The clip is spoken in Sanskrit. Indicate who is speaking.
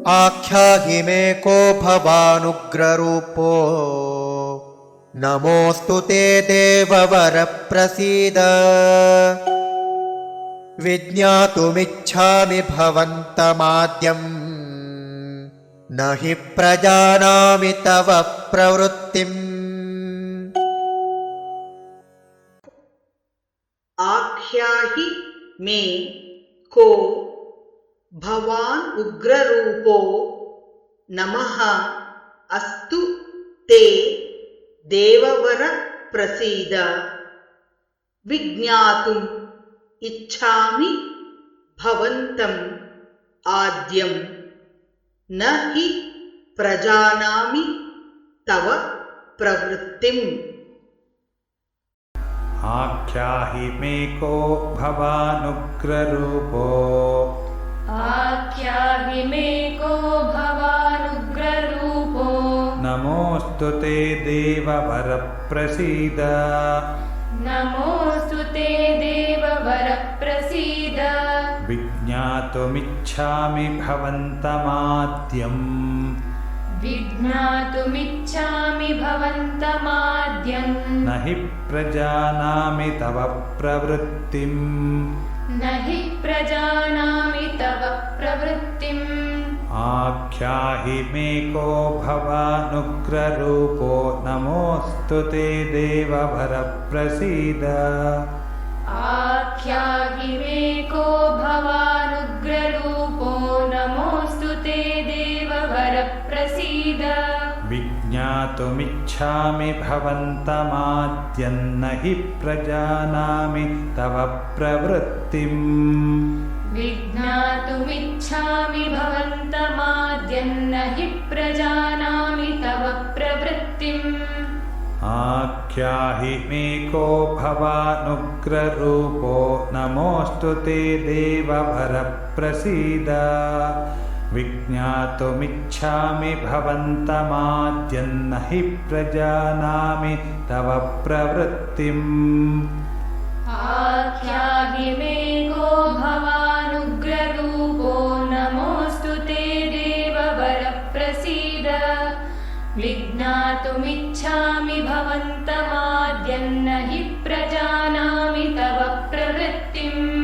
Speaker 1: आख्याहि मे को भवानुग्ररूपो नमोऽस्तु ते देववर प्रसीद विज्ञातुमिच्छामि भवन्तमाद्यम् न हि प्रजानामि तव प्रवृत्तिम्।
Speaker 2: आख्याहि मे को भवान् उग्ररूपो नमः अस्तु ते देववर प्रसीद विज्ञातुम् इच्छामि भवन्तम् आद्यम् न हि प्रजानामि तव प्रवृत्तिम्।
Speaker 3: आख्याहि मे को भवानुग्ररूपो
Speaker 4: आख्याहि मे को भवानुग्ररूपो
Speaker 3: नमोऽस्तु ते देववर प्रसीद
Speaker 4: नमोऽस्तु ते देववर प्रसीद
Speaker 3: विज्ञातुमिच्छामि भवन्तमाद्यम्
Speaker 4: विज्ञातुमिच्छामि भवन्तमाद्यम्
Speaker 3: न हि प्रजानामि तव प्रवृत्तिम्
Speaker 4: न हि प्रजानामि तव प्रवृत्तिम्।
Speaker 3: आख्याहि मे को भवानुग्ररूपो नमोऽस्तु ते देववर प्रसीद
Speaker 4: आख्याहि मे को भवानुग्ररूपो नमोऽस्तु ते देववर प्रसीद
Speaker 3: विज्ञातुमिच्छामि भवन्तमाद्यन्न हि प्रजानामि तव प्रवृत्तिम्
Speaker 4: विज्ञातुमिच्छामि भवन्तमाद्यन्न हि प्रजानामि तव प्रवृत्तिम्।
Speaker 3: आख्याहि मे को भवानुग्ररूपो नमोऽस्तु ते देववर प्रसीद विज्ञातुमिच्छामि भवन्तमाद्यन्न हि प्रजानामि तव प्रवृत्तिम्।
Speaker 4: आख्याहि मे को भवानुग्ररूपो नमोऽस्तु ते देववर प्रसीद विज्ञातुमिच्छामि भवन्तमाद्यन्न हि प्रजानामि तव प्रवृत्तिम्।